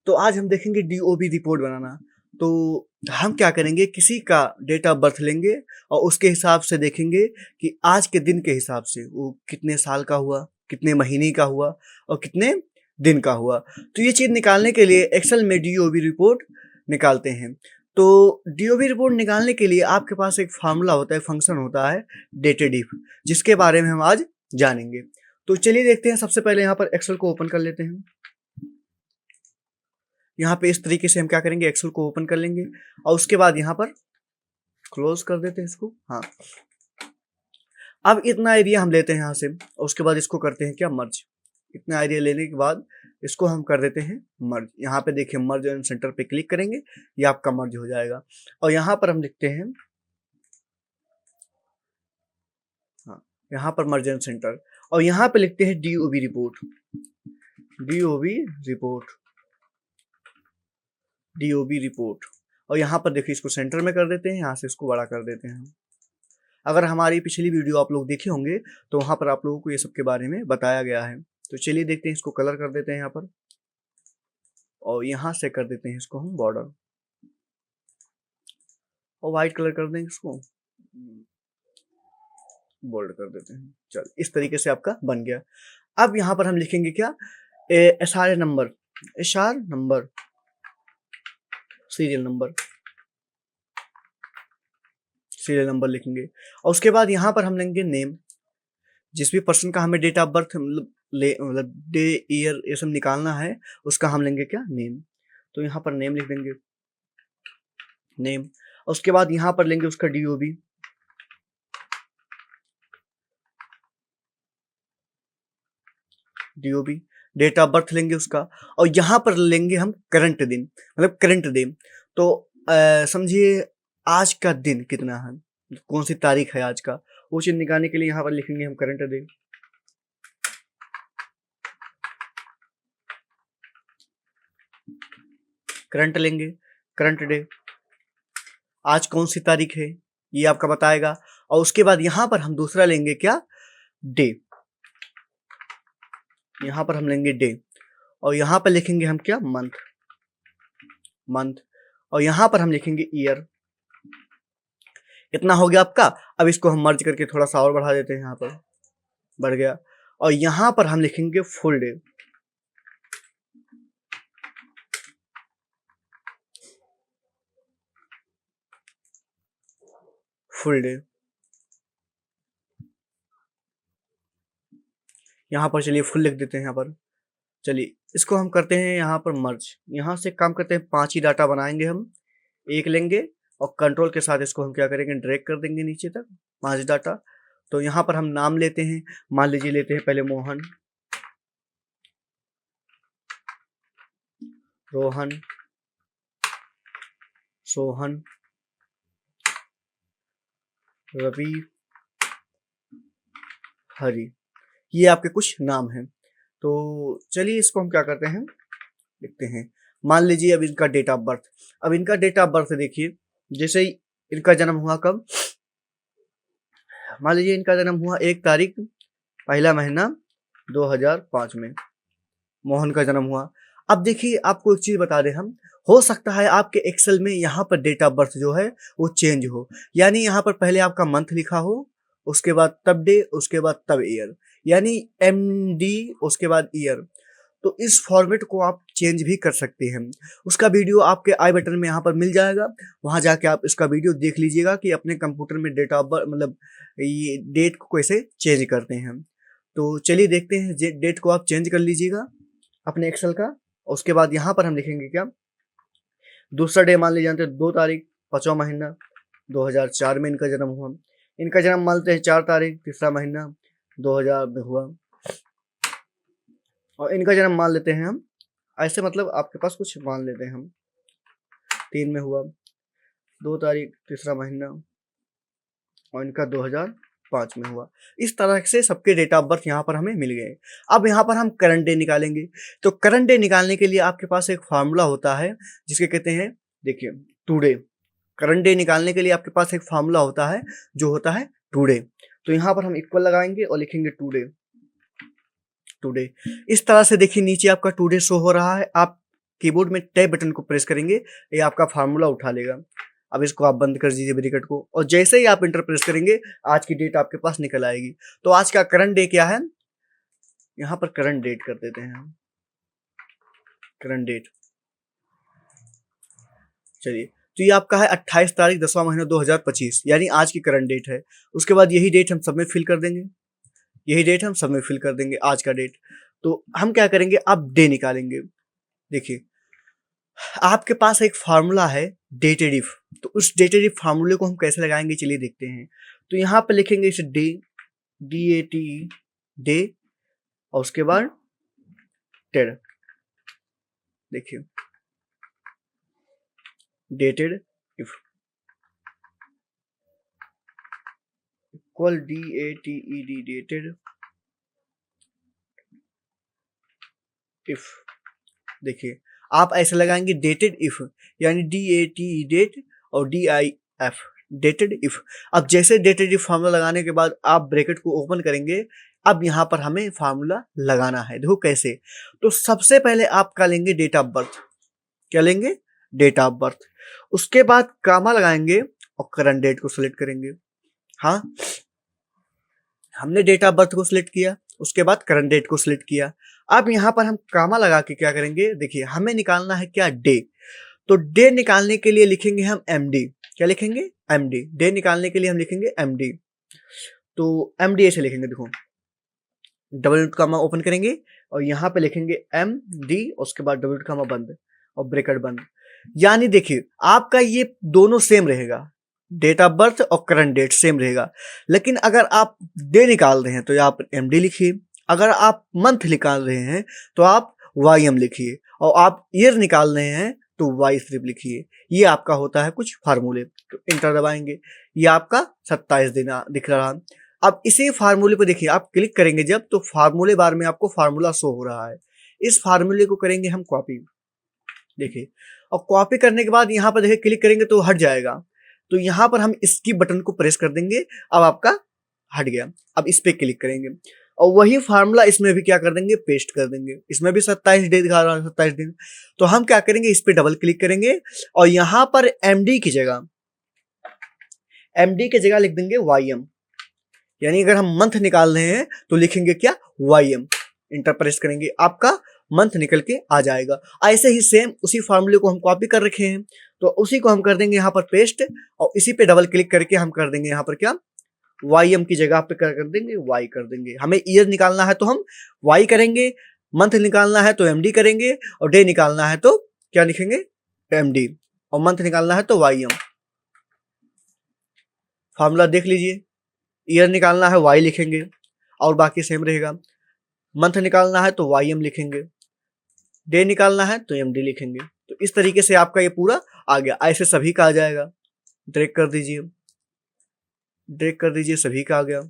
तो आज हम देखेंगे डीओबी रिपोर्ट बनाना। तो हम क्या करेंगे, किसी का डेट ऑफ बर्थ लेंगे और उसके हिसाब से देखेंगे कि आज के दिन के हिसाब से वो कितने साल का हुआ, कितने महीने का हुआ और कितने दिन का हुआ। तो ये चीज़ निकालने के लिए एक्सेल में डीओबी रिपोर्ट निकालते हैं। तो डीओबी रिपोर्ट निकालने के लिए आपके पास एक फार्मूला होता है, फंक्शन होता है डेटेड इफ, जिसके बारे में हम आज जानेंगे। तो चलिए देखते हैं। सबसे पहले यहाँ पर एक्सेल को ओपन कर लेते हैं। यहाँ पे इस तरीके से हम क्या करेंगे, एक्सेल को ओपन कर लेंगे और उसके बाद यहाँ पर क्लोज कर देते हैं इसको। हाँ, अब इतना एरिया हम लेते हैं यहाँ से और उसके बाद इसको करते हैं क्या, मर्ज। इतना एरिया लेने के बाद इसको हम कर देते हैं मर्ज। यहाँ पे देखिए मर्ज एंड सेंटर पे क्लिक करेंगे, ये आपका मर्ज हो जाएगा। और यहाँ पर हम लिखते हैं, हाँ, यहाँ पर मर्ज एंड सेंटर, और यहाँ पे लिखते हैं DOB report, DOB report, DOB report. और यहाँ पर देखिए इसको सेंटर में कर देते हैं, यहाँ से इसको बड़ा कर देते हैं। अगर हमारी पिछली वीडियो आप लोग देखे होंगे तो वहाँ पर आप लोगों को ये सब के बारे में बताया गया है। तो चलिए देखते हैं, इसको कलर कर देते हैं यहाँ पर और यहाँ से कर देते हैं इसको हम बॉर्डर और व्हाइट कलर कर देंगे, इसको बोल्ड कर देते हैं। चल, इस तरीके से आपका बन गया। अब यहाँ पर हम लिखेंगे क्या, SR number, SR number, serial number, serial number लिखेंगे। और उसके बाद यहाँ पर हम लेंगे नेम, जिस भी पर्सन का हमें डेट ऑफ बर्थ मतलब डे ईयर ये सब निकालना है, उसका हम लेंगे क्या, नेम। तो यहाँ पर नेम लिख देंगे, नेम। और उसके बाद यहाँ पर लेंगे उसका DOB, DOB, date of birth लेंगे उसका। और यहाँ पर लेंगे हम करंट दिन, मतलब करंट दिन। तो समझिए आज का दिन कितना है, कौन सी तारीख है आज का, वो चीज निकालने के लिए यहाँ पर लिखेंगे हम करंट डे, करंट लेंगे, करंट डे, आज कौन सी तारीख है ये आपका बताएगा। और उसके बाद यहाँ पर हम दूसरा लेंगे क्या, डे, यहाँ पर हम लेंगे डे। और यहाँ पर लिखेंगे हम क्या, मंथ, मंथ। और यहाँ पर हम लिखेंगे ईयर। इतना हो गया आपका। अब इसको हम मर्ज करके थोड़ा सा और बढ़ा देते हैं, यहाँ पर बढ़ गया। और यहाँ पर हम लिखेंगे फुल डे, फुल डे। यहाँ पर चलिए फुल लिख देते हैं यहाँ पर। चलिए इसको हम करते हैं यहाँ पर मर्ज। यहाँ से काम करते हैं, 5 ही डाटा बनाएंगे हम, एक लेंगे और कंट्रोल के साथ इसको हम क्या करेंगे, ड्रैग कर देंगे नीचे तक 5 डाटा। तो यहाँ पर हम नाम लेते हैं, मान लीजिए लेते हैं पहले मोहन, रोहन, सोहन, रवि, हरि। ये आपके कुछ नाम हैं। तो चलिए इसको हम क्या करते हैं, लिखते हैं। मान लीजिए अब इनका डेट ऑफ बर्थ, अब इनका डेट ऑफ बर्थ देखिए, जैसे ही इनका जन्म हुआ कब, मान लीजिए इनका जन्म हुआ 1 तारीख पहला महीना 2005 में, मोहन का जन्म हुआ। अब देखिए आपको एक चीज बता दें हम, हो सकता है आपके एक्सेल में यहाँ पर डेट ऑफ बर्थ जो है वो चेंज हो, यानी यहाँ पर पहले आपका मंथ लिखा हो, उसके बाद तब डे, उसके बाद तब ईयर, यानी MD उसके बाद ईयर। तो इस फॉर्मेट को आप चेंज भी कर सकते हैं। उसका वीडियो आपके आई बटन में यहाँ पर मिल जाएगा, वहाँ जाके आप इसका वीडियो देख लीजिएगा कि अपने कंप्यूटर में डेट ऑफ बर्थ मतलब ये डेट को कैसे चेंज करते हैं। तो चलिए देखते हैं, डेट को आप चेंज कर लीजिएगा अपने एक्सेल का। और उसके बाद यहाँ पर हम लिखेंगे क्या, दूसरा डे मान लीजिए जानते हैं 2 तारीख 5वां महीना 2004 में इनका जन्म हुआ। इनका जन्म मानते हैं 4 तारीख 3रा महीना 2000 में हुआ। और इनका जन्म मान लेते हैं हम ऐसे, मतलब आपके पास कुछ मान लेते हैं हम 3 में हुआ, 2 तारीख 3रा महीना, और इनका 2005 में हुआ। इस तरह से सबके डेट ऑफ बर्थ यहाँ पर हमें मिल गए। अब यहाँ पर हम करंट डे निकालेंगे। तो करंट डे निकालने के लिए आपके पास एक फार्मूला होता है जिसके कहते हैं, देखिए टुडे। करंट डे निकालने के लिए आपके पास एक फार्मूला होता है जो होता है टुडे। तो यहाँ पर हम इक्वल लगाएंगे और लिखेंगे टुडे, टुडे। इस तरह से देखिए नीचे आपका टुडे शो हो रहा है। आप कीबोर्ड में टैब बटन को प्रेस करेंगे, ये आपका फार्मूला उठा लेगा। अब इसको आप बंद कर दीजिए ब्रैकेट को, और जैसे ही आप इंटर प्रेस करेंगे आज की डेट आपके पास निकल आएगी। तो आज का करंट डे क्या है, यहाँ पर करंट डेट कर देते हैं हम, करंट डेट। चलिए, तो ये आपका है 28 तारीख 10वां महीना 2025, यानी आज की करंट डेट है। उसके बाद यही डेट हम सब में फिल कर देंगे, यही डेट हम सब में फिल कर देंगे, आज का डेट। तो हम क्या करेंगे, अब डे निकालेंगे। देखिए, आपके पास एक फार्मूला है डेटेड इफ, तो उस डेटेड इफ फार्मूले को हम कैसे लगाएंगे चलिए देखते हैं। तो यहाँ पर लिखेंगे इसे डे, DATE, डे, और उसके बाद टेड। देखिए, dated if equal DATED, dated if. देखिए, आप ऐसे लगाएंगे डेटेड इफ, यानी DATE डेट और DIF डेटेड इफ। अब जैसे डेटेड इफ फार्मूला लगाने के बाद आप ब्रैकेट को ओपन करेंगे, अब यहाँ पर हमें फार्मूला लगाना है। देखो कैसे, तो सबसे पहले आप क्या लेंगे, डेट ऑफ बर्थ। क्या लेंगे, डेट ऑफ बर्थ। उसके बाद कामा लगाएंगे और करंट डेट को सिलेक्ट करेंगे। हाँ, हमने डेट ऑफ बर्थ को सिलेक्ट किया, उसके बाद करंट डेट को सिलेक्ट किया। अब यहाँ पर हम कामा लगा के क्या करेंगे, देखिए हमें निकालना है क्या, डे। तो डे निकालने के लिए लिखेंगे हम MD। क्या लिखेंगे, MD। डे निकालने के लिए हम लिखेंगे MD। तो MD ऐसे लिखेंगे, देखो डबल कामा ओपन करेंगे और यहाँ पे लिखेंगे MD, उसके बाद डबल कामा बंद और ब्रैकेट बंद। यानी देखिए आपका ये दोनों सेम रहेगा, डेट ऑफ बर्थ और करंट डेट सेम रहेगा। लेकिन अगर आप डे निकाल रहे हैं तो आप MD लिखिए, अगर आप मंथ निकाल रहे हैं तो आप YM लिखिए, और आप ईयर निकाल रहे हैं तो Y सिर्फ लिखिए। ये आपका होता है कुछ फार्मूले। तो इंटर दबाएंगे, ये आपका 27 दिन दिख रहा। अब इसी फार्मूले पर देखिए, आप क्लिक करेंगे जब, तो फार्मूले बार में आपको फार्मूला शो हो रहा है। इस फार्मूले को करेंगे हम कॉपी। देखिए, और कॉपी करने के बाद यहाँ पर देखिए क्लिक करेंगे तो हट जाएगा। तो यहाँ पर हम इसकी बटन को प्रेस कर देंगे, अब आपका हट गया। अब इस पे क्लिक करेंगे और वही फार्मूला इसमें भी क्या कर देंगे, पेस्ट कर देंगे। इसमें भी 27 डे दिखा रहा है, 27 दिन। तो हम क्या करेंगे, इस पे डबल क्लिक करेंगे और यहाँ पर MD की जगह लिख देंगे YM। यानी अगर हम मंथ निकाल रहे हैं तो लिखेंगे क्या, YM। इंटर प्रेस करेंगे, आपका मंथ निकल के आ जाएगा। ऐसे ही सेम उसी फार्मूले को हम कॉपी कर रखे हैं, तो उसी को हम कर देंगे यहाँ पर पेस्ट, और इसी पे डबल क्लिक करके हम कर देंगे यहाँ पर क्या, YM की जगह पे कर देंगे Y कर देंगे। हमें ईयर निकालना है तो हम Y करेंगे, मंथ निकालना है तो MD करेंगे, और डे निकालना है तो क्या लिखेंगे, MD, और मंथ निकालना है तो YM। फार्मूला देख लीजिए, ईयर निकालना है Y लिखेंगे और बाकी सेम रहेगा, मंथ निकालना है तो YM लिखेंगे, डे निकालना है तो MD लिखेंगे। तो इस तरीके से आपका ये पूरा आ गया। ऐसे सभी का आ जाएगा, ड्रैग कर दीजिए, ड्रैग कर दीजिए, सभी का आ गया।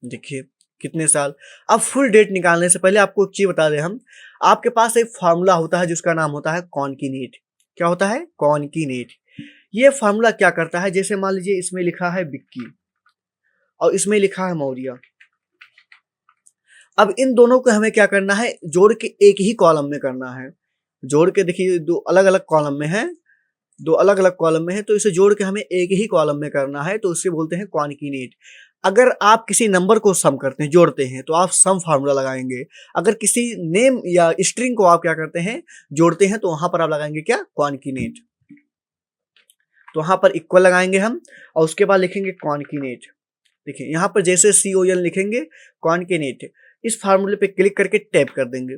देखिए कितने साल। अब फुल डेट निकालने से पहले आपको एक चीज बता दें हम, आपके पास एक फार्मूला होता है जिसका नाम होता है कॉनकेनेट। क्या होता है, कॉनकेनेट। ये फार्मूला क्या करता है, जैसे मान लीजिए इसमें लिखा है विक्की और इसमें लिखा है मौर्य। अब इन दोनों को हमें क्या करना है, जोड़ के एक ही कॉलम में करना है। जोड़ के देखिए दो अलग अलग कॉलम में है, दो अलग अलग कॉलम में है, तो इसे जोड़ के हमें एक ही कॉलम में करना है, तो उसे बोलते हैं कॉनकेनेट। अगर आप किसी नंबर को सम करते हैं, जोड़ते हैं, तो आप सम फार्मूला लगाएंगे। अगर किसी नेम या स्ट्रिंग को आप क्या करते हैं, जोड़ते हैं, तो वहां पर आप लगाएंगे क्या, कॉनकेनेट। तो वहां पर इक्वल लगाएंगे हम और उसके बाद लिखेंगे कॉनकेनेट। देखिए यहाँ पर जैसे CON लिखेंगे, कॉनकेनेट। इस फार्मूले पे क्लिक करके टैप कर देंगे।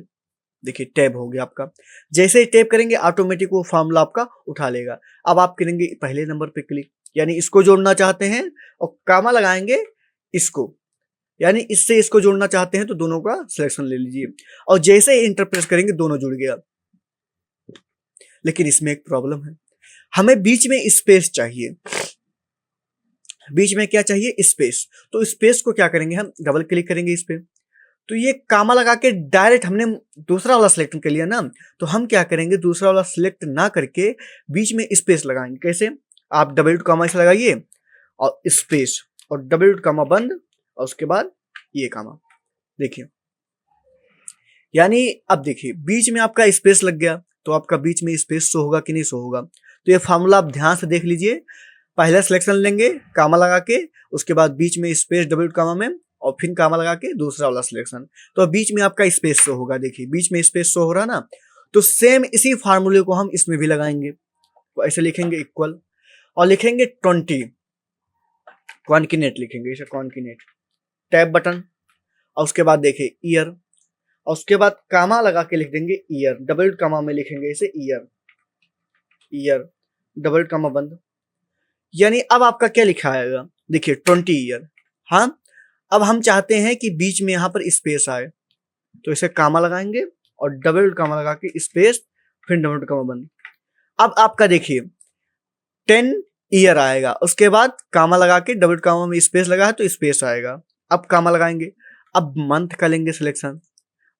देखिए टैब हो गया आपका। जैसे ही टैप करेंगे ऑटोमेटिक वो फार्मूला आपका उठा लेगा। अब आप करेंगे पहले नंबर पे क्लिक, यानी इसको जोड़ना चाहते हैं, और कामा लगाएंगे इसको, यानी इससे इसको जोड़ना चाहते हैं तो दोनों का सिलेक्शन ले लीजिए, और जैसे ही इंटर प्रेस करेंगे दोनों जुड़ गया। लेकिन इसमें एक प्रॉब्लम है, हमें बीच में स्पेस चाहिए। बीच में क्या चाहिए, स्पेस। तो स्पेस को क्या करेंगे, हम डबल क्लिक करेंगे इस पे, तो ये कामा लगा के डायरेक्ट हमने दूसरा वाला सिलेक्ट कर लिया ना, तो हम क्या करेंगे, दूसरा वाला सिलेक्ट ना करके बीच में स्पेस लगाएंगे। कैसे, आप डबल कामा से लगाइए और स्पेस और डबल कामा बंद, और उसके बाद ये कामा। देखिए यानी अब देखिए बीच में आपका स्पेस लग गया तो आपका बीच में स्पेस शो होगा कि नहीं शो होगा। तो ये फार्मूला आप ध्यान से देख लीजिए। पहला सिलेक्शन लेंगे कामा लगा के, उसके बाद बीच में स्पेस डबल कामा में, और फिर कामा लगा के दूसरा वाला सिलेक्शन। तो बीच में आपका स्पेस शो होगा। देखिए बीच में स्पेस शो हो रहा ना, तो सेम इसी फार्मूले को हम इसमें भी लगाएंगे। तो ऐसे लिखेंगे इक्वल, और लिखेंगे 20 कॉन्किनेट लिखेंगे, इसे कॉन्किनेट, टैब बटन, और उसके बाद देखिए ईयर, और उसके बाद कामा लगा के लिख देंगे ईयर, डबल कामा में लिखेंगे इसे ईयर, ईयर डबल कामा बंद। यानी अब आपका क्या लिखा आएगा, देखिए 20 ईयर। हाँ, अब हम चाहते हैं कि बीच में यहाँ पर स्पेस आए, तो इसे कामा लगाएंगे और डबल कामा लगा के स्पेस, फिर डबल कामा बंद। अब आपका देखिए 10 ईयर आएगा, उसके बाद कामा लगा के डबल कामा में स्पेस लगा है तो स्पेस आएगा। अब कामा लगाएंगे, अब मंथ का लेंगे सिलेक्शन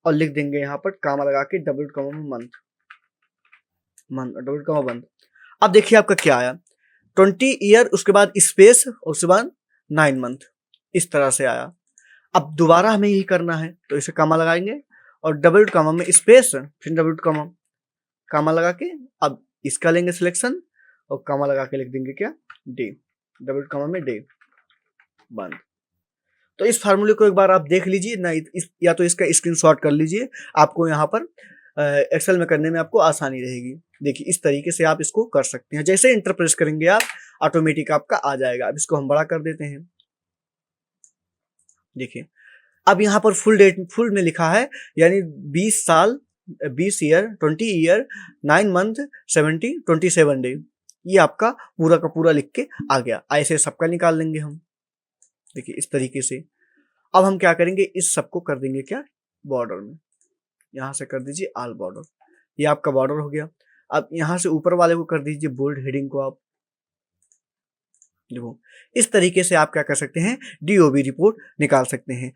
और लिख देंगे यहाँ पर कामा लगा के डबल कामा में मंथ, मंथ डबल कामा बंद। अब देखिए आपका क्या आया, 20 ईयर, उसके बाद स्पेस, उसके बाद 9 मंथ, इस तरह से आया। अब दोबारा हमें यही करना है, तो इसे कामा लगाएंगे और डबल कामा में स्पेस, फिर डबल कामा, कामा लगा के अब इसका लेंगे सिलेक्शन और कामा लगा के लिख देंगे क्या, डे, डबल कामा में डे बंद। तो इस फार्मूले को एक बार आप देख लीजिए ना, या तो इसका स्क्रीनशॉट कर लीजिए, आपको यहाँ पर एक्सेल में करने में आपको आसानी रहेगी। देखिए इस तरीके से आप इसको कर सकते हैं, जैसे इंटर प्रेस करेंगे आप ऑटोमेटिक आपका आ जाएगा। अब इसको हम बड़ा कर देते हैं। देखिए अब यहाँ पर फुल डेट फुल में लिखा है, यानी 20 साल, 20 ईयर, 20 ईयर, 9 मंथ, 70, 27 डे, ये आपका पूरा का पूरा लिख के आ गया। ऐसे सबका निकाल लेंगे हम। देखिए इस तरीके से अब हम क्या करेंगे, इस सबको कर देंगे क्या, बॉर्डर में, यहाँ से कर दीजिए ऑल बॉर्डर, ये आपका बॉर्डर हो गया। अब यहाँ से ऊपर वाले को कर दीजिए बोल्ड हेडिंग को आप। देखो इस तरीके से आप क्या कर सकते हैं, डीओबी रिपोर्ट निकाल सकते हैं।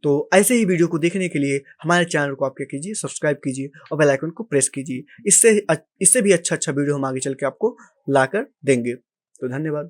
तो ऐसे ही वीडियो को देखने के लिए हमारे चैनल को आप क्या कीजिए, सब्सक्राइब कीजिए और बेल आइकन को प्रेस कीजिए। इससे भी अच्छा वीडियो हम आगे चल के आपको लाकर देंगे। तो धन्यवाद।